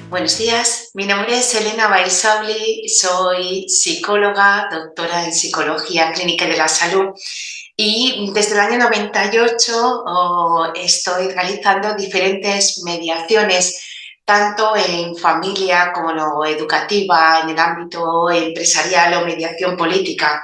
Buenos días, mi nombre es Elena Baisauli, soy psicóloga, doctora en Psicología Clínica de la Salud y desde el año 98 estoy realizando diferentes mediaciones, tanto en familia como no educativa, en el ámbito empresarial o mediación política.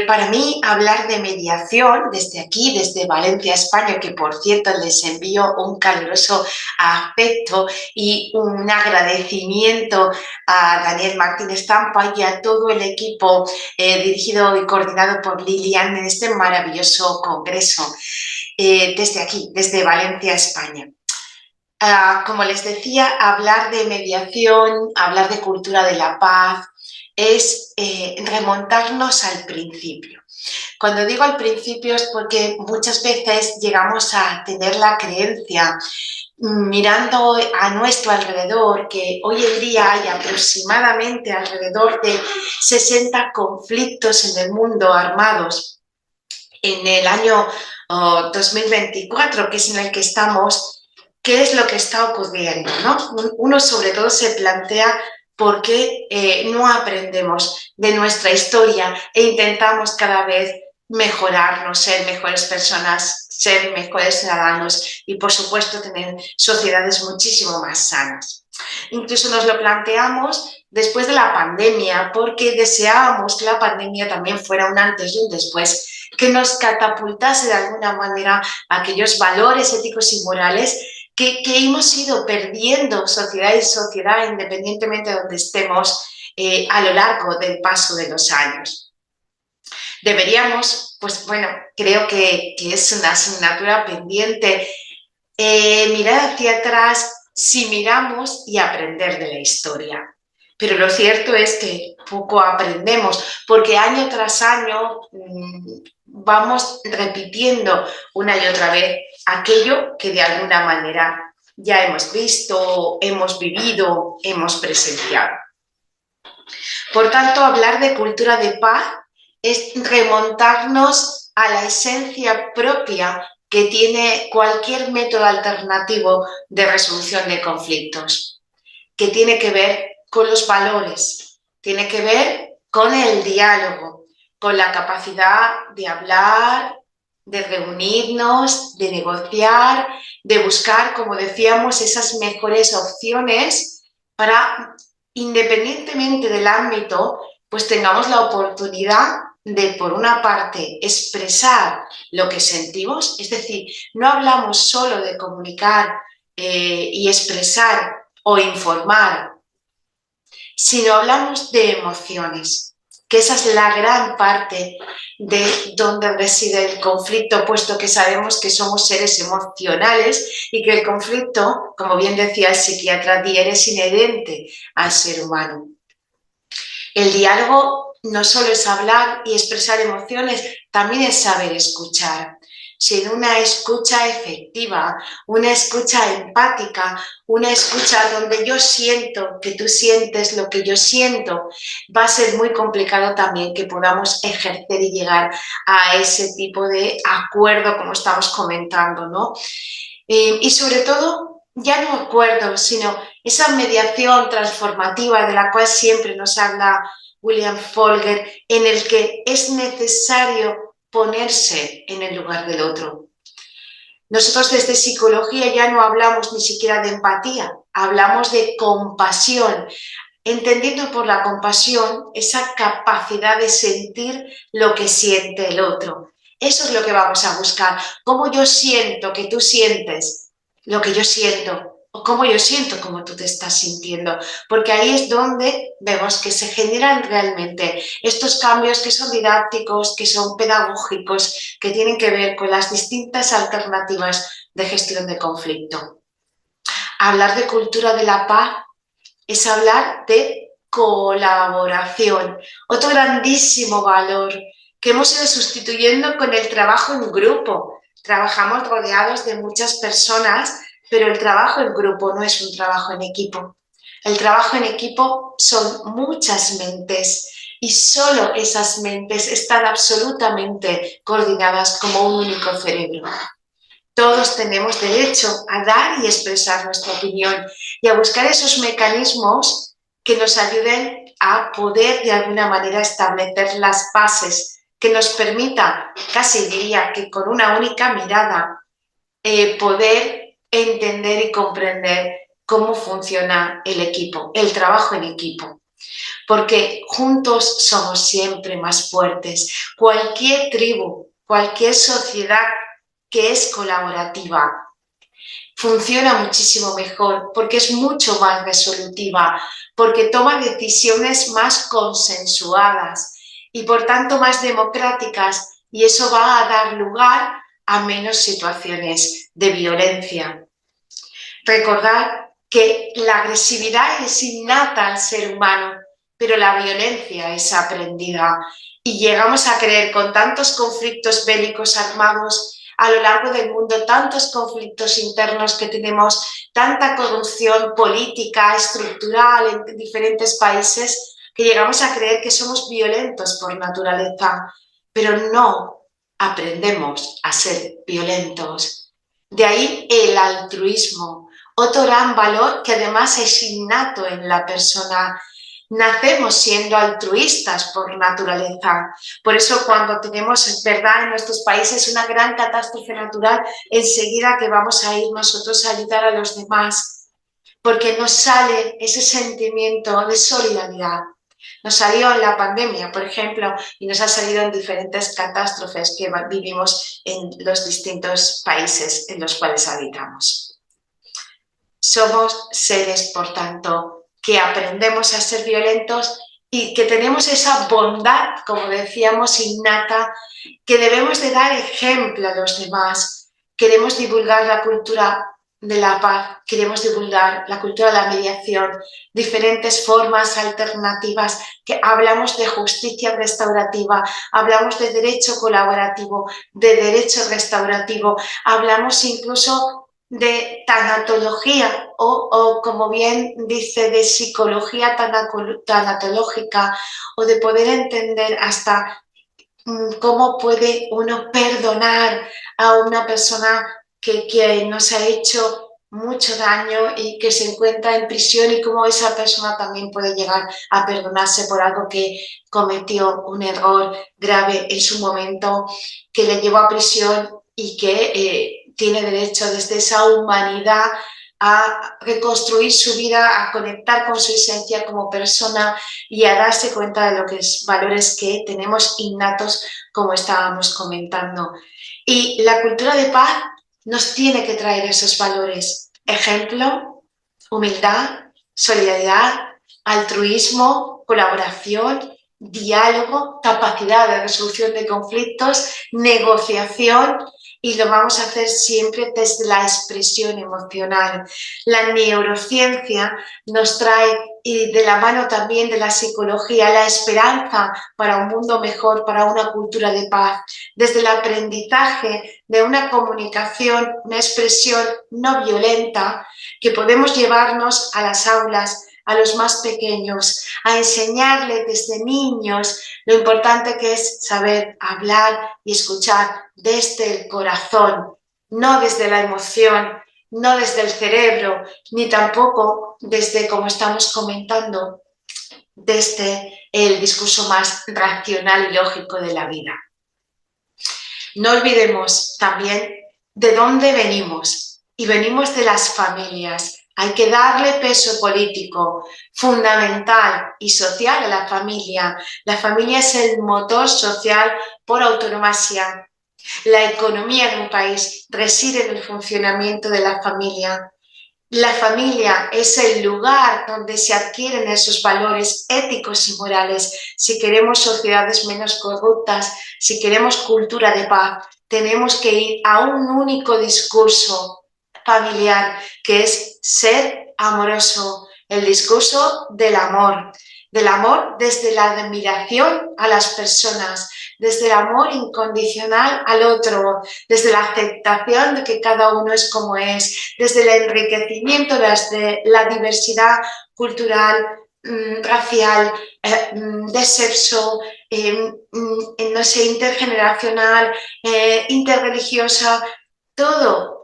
Para mí, hablar de mediación desde aquí, desde Valencia, España, que por cierto les envío un caluroso afecto y un agradecimiento a Daniel Martínez Tampa y a todo el equipo dirigido y coordinado por Lilian en este maravilloso congreso, desde aquí, desde Valencia, España. Como les decía, hablar de mediación, hablar de cultura de la paz, es remontarnos al principio. Cuando digo al principio es porque muchas veces llegamos a tener la creencia, mirando a nuestro alrededor, que hoy en día hay aproximadamente alrededor de 60 conflictos en el mundo armados en el año 2024, que es en el que estamos. ¿Qué es lo que está ocurriendo, ¿no? Uno sobre todo se plantea por qué no aprendemos de nuestra historia e intentamos cada vez mejorarnos, ser mejores personas, ser mejores ciudadanos y, por supuesto, tener sociedades muchísimo más sanas. Incluso nos lo planteamos después de la pandemia, porque deseábamos que la pandemia también fuera un antes y un después, que nos catapultase de alguna manera aquellos valores éticos y morales que hemos ido perdiendo sociedad y sociedad, independientemente de donde estemos, a lo largo del paso de los años. Deberíamos, pues bueno, creo que es una asignatura pendiente, mirar hacia atrás si miramos y aprender de la historia. Pero lo cierto es que poco aprendemos, porque año tras año vamos repitiendo una y otra vez aquello que de alguna manera ya hemos visto, hemos vivido, hemos presenciado. Por tanto, hablar de cultura de paz es remontarnos a la esencia propia que tiene cualquier método alternativo de resolución de conflictos, que tiene que ver con los valores, tiene que ver con el diálogo, con la capacidad de hablar, de reunirnos, de negociar, de buscar, como decíamos, esas mejores opciones para, independientemente del ámbito, pues tengamos la oportunidad de, por una parte, expresar lo que sentimos, es decir, no hablamos solo de comunicar y expresar o informar, sino hablamos de emociones, que esa es la gran parte de donde reside el conflicto, puesto que sabemos que somos seres emocionales y que el conflicto, como bien decía el psiquiatra Dier, es inherente al ser humano. El diálogo no solo es hablar y expresar emociones, también es saber escuchar. Sin una escucha efectiva, una escucha empática, una escucha donde yo siento que tú sientes lo que yo siento, va a ser muy complicado también que podamos ejercer y llegar a ese tipo de acuerdo, como estamos comentando, ¿no? Y sobre todo, ya no acuerdo, sino esa mediación transformativa de la cual siempre nos habla William Folger, en el que es necesario ponerse en el lugar del otro. Nosotros desde psicología ya no hablamos ni siquiera de empatía, hablamos de compasión, entendiendo por la compasión esa capacidad de sentir lo que siente el otro. Eso es lo que vamos a buscar. Cómo yo siento que tú sientes lo que yo siento, o cómo yo siento como tú te estás sintiendo, porque ahí es donde vemos que se generan realmente estos cambios que son didácticos, que son pedagógicos, que tienen que ver con las distintas alternativas de gestión de conflicto. Hablar de cultura de la paz es hablar de colaboración, otro grandísimo valor que hemos ido sustituyendo con el trabajo en grupo. Trabajamos rodeados de muchas personas, pero el trabajo en grupo no es un trabajo en equipo. El trabajo en equipo son muchas mentes y solo esas mentes están absolutamente coordinadas como un único cerebro. Todos tenemos derecho a dar y expresar nuestra opinión y a buscar esos mecanismos que nos ayuden a poder de alguna manera establecer las bases que nos permita, casi diría que con una única mirada, poder entender y comprender cómo funciona el equipo, el trabajo en equipo. Porque juntos somos siempre más fuertes. Cualquier tribu, cualquier sociedad que es colaborativa funciona muchísimo mejor porque es mucho más resolutiva, porque toma decisiones más consensuadas y por tanto más democráticas, y eso va a dar lugar a menos situaciones de violencia. Recordar que la agresividad es innata al ser humano, pero la violencia es aprendida, y llegamos a creer, con tantos conflictos bélicos armados a lo largo del mundo, tantos conflictos internos que tenemos, tanta corrupción política, estructural en diferentes países, que llegamos a creer que somos violentos por naturaleza, pero no aprendemos a ser violentos. De ahí el altruismo, otro gran valor que además es innato en la persona. Nacemos siendo altruistas por naturaleza. Por eso cuando tenemos, verdad, en nuestros países una gran catástrofe natural, enseguida que vamos a ir nosotros a ayudar a los demás, porque nos sale ese sentimiento de solidaridad. Nos salió en la pandemia, por ejemplo, y nos ha salido en diferentes catástrofes que vivimos en los distintos países en los cuales habitamos. Somos seres, por tanto, que aprendemos a ser violentos y que tenemos esa bondad, como decíamos, innata, que debemos de dar ejemplo a los demás. Queremos divulgar la cultura de la paz, queremos divulgar la cultura de la mediación, diferentes formas alternativas, que hablamos de justicia restaurativa, hablamos de derecho colaborativo, de derecho restaurativo, hablamos incluso de tanatología o como bien dice, de psicología tanatológica, o de poder entender hasta cómo puede uno perdonar a una persona que nos ha hecho mucho daño y que se encuentra en prisión, y cómo esa persona también puede llegar a perdonarse por algo que cometió, un error grave en su momento que le llevó a prisión, y que tiene derecho desde esa humanidad a reconstruir su vida, a conectar con su esencia como persona y a darse cuenta de los valores que tenemos innatos, como estábamos comentando. Y la cultura de paz nos tiene que traer esos valores. Ejemplo, humildad, solidaridad, altruismo, colaboración, diálogo, capacidad de resolución de conflictos, negociación, y lo vamos a hacer siempre desde la expresión emocional. La neurociencia nos trae, y de la mano también de la psicología, la esperanza para un mundo mejor, para una cultura de paz, desde el aprendizaje de una comunicación, una expresión no violenta, que podemos llevarnos a las aulas, a los más pequeños, a enseñarles desde niños lo importante que es saber hablar y escuchar desde el corazón, no desde la emoción, no desde el cerebro, ni tampoco desde, como estamos comentando, desde el discurso más racional y lógico de la vida. No olvidemos también de dónde venimos, y venimos de las familias. Hay que darle peso político fundamental y social a la familia. La familia es el motor social por autonomía. La economía de un país reside en el funcionamiento de la familia. La familia es el lugar donde se adquieren esos valores éticos y morales. Si queremos sociedades menos corruptas, si queremos cultura de paz, tenemos que ir a un único discurso familiar, que es ser amoroso, el discurso del amor desde la admiración a las personas, desde el amor incondicional al otro, desde la aceptación de que cada uno es como es, desde el enriquecimiento de la diversidad cultural, racial, de sexo, no sé, intergeneracional, interreligiosa.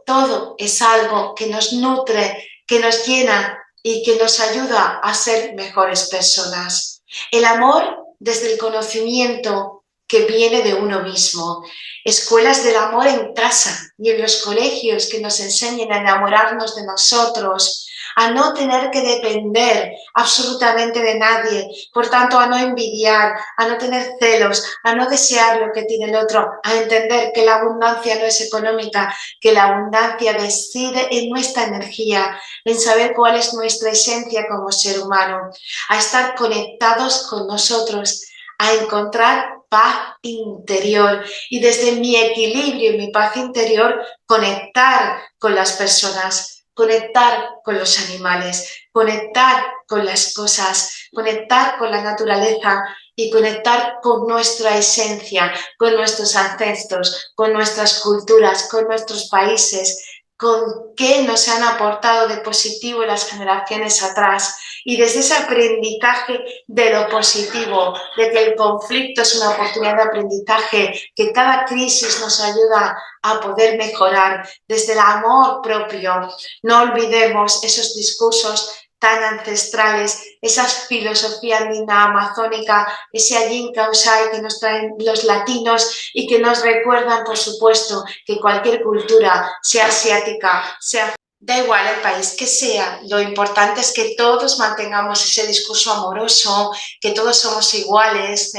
todo es algo que nos nutre, que nos llena y que nos ayuda a ser mejores personas. El amor desde el conocimiento que viene de uno mismo. Escuelas del amor en casa y en los colegios que nos enseñen a enamorarnos de nosotros, a no tener que depender absolutamente de nadie, por tanto a no envidiar, a no tener celos, a no desear lo que tiene el otro, a entender que la abundancia no es económica, que la abundancia reside en nuestra energía, en saber cuál es nuestra esencia como ser humano, a estar conectados con nosotros, a encontrar paz interior y desde mi equilibrio y mi paz interior conectar con las personas, conectar con los animales, conectar con las cosas, conectar con la naturaleza y conectar con nuestra esencia, con nuestros ancestros, con nuestras culturas, con nuestros países, con qué nos han aportado de positivo las generaciones atrás. Y desde ese aprendizaje de lo positivo, de que el conflicto es una oportunidad de aprendizaje, que cada crisis nos ayuda a poder mejorar, desde el amor propio, no olvidemos esos discursos tan ancestrales, esa filosofía andina amazónica, ese Allín Causay que nos traen los latinos y que nos recuerdan, por supuesto, que cualquier cultura, sea asiática, sea... Da igual el país que sea, lo importante es que todos mantengamos ese discurso amoroso, que todos somos iguales,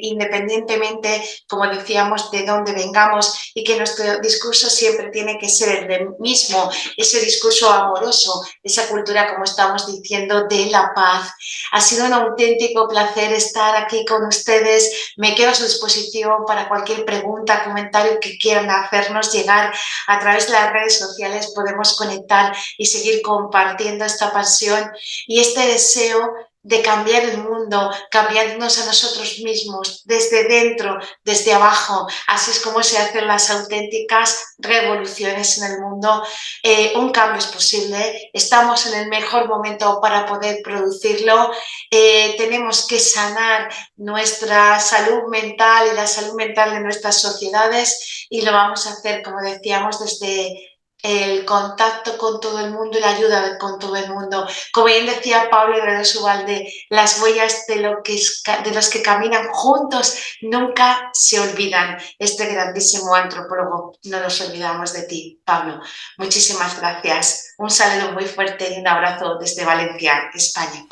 independientemente, como decíamos, de dónde vengamos, y que nuestro discurso siempre tiene que ser el mismo, ese discurso amoroso, esa cultura, como estamos diciendo, de la paz. Ha sido un auténtico placer estar aquí con ustedes. Me quedo a su disposición para cualquier pregunta, comentario que quieran hacernos llegar a través de las redes sociales. Podemos conectar y seguir compartiendo esta pasión y este deseo de cambiar el mundo, cambiándonos a nosotros mismos, desde dentro, desde abajo. Así es como se hacen las auténticas revoluciones en el mundo. Un cambio es posible, estamos en el mejor momento para poder producirlo. Tenemos que sanar nuestra salud mental y la salud mental de nuestras sociedades y lo vamos a hacer, como decíamos, desde el contacto con todo el mundo y la ayuda con todo el mundo. Como bien decía Pablo Iglesias Ubalde, las huellas de los que caminan juntos nunca se olvidan. Este grandísimo antropólogo, no nos olvidamos de ti, Pablo. Muchísimas gracias. Un saludo muy fuerte y un abrazo desde Valencia, España.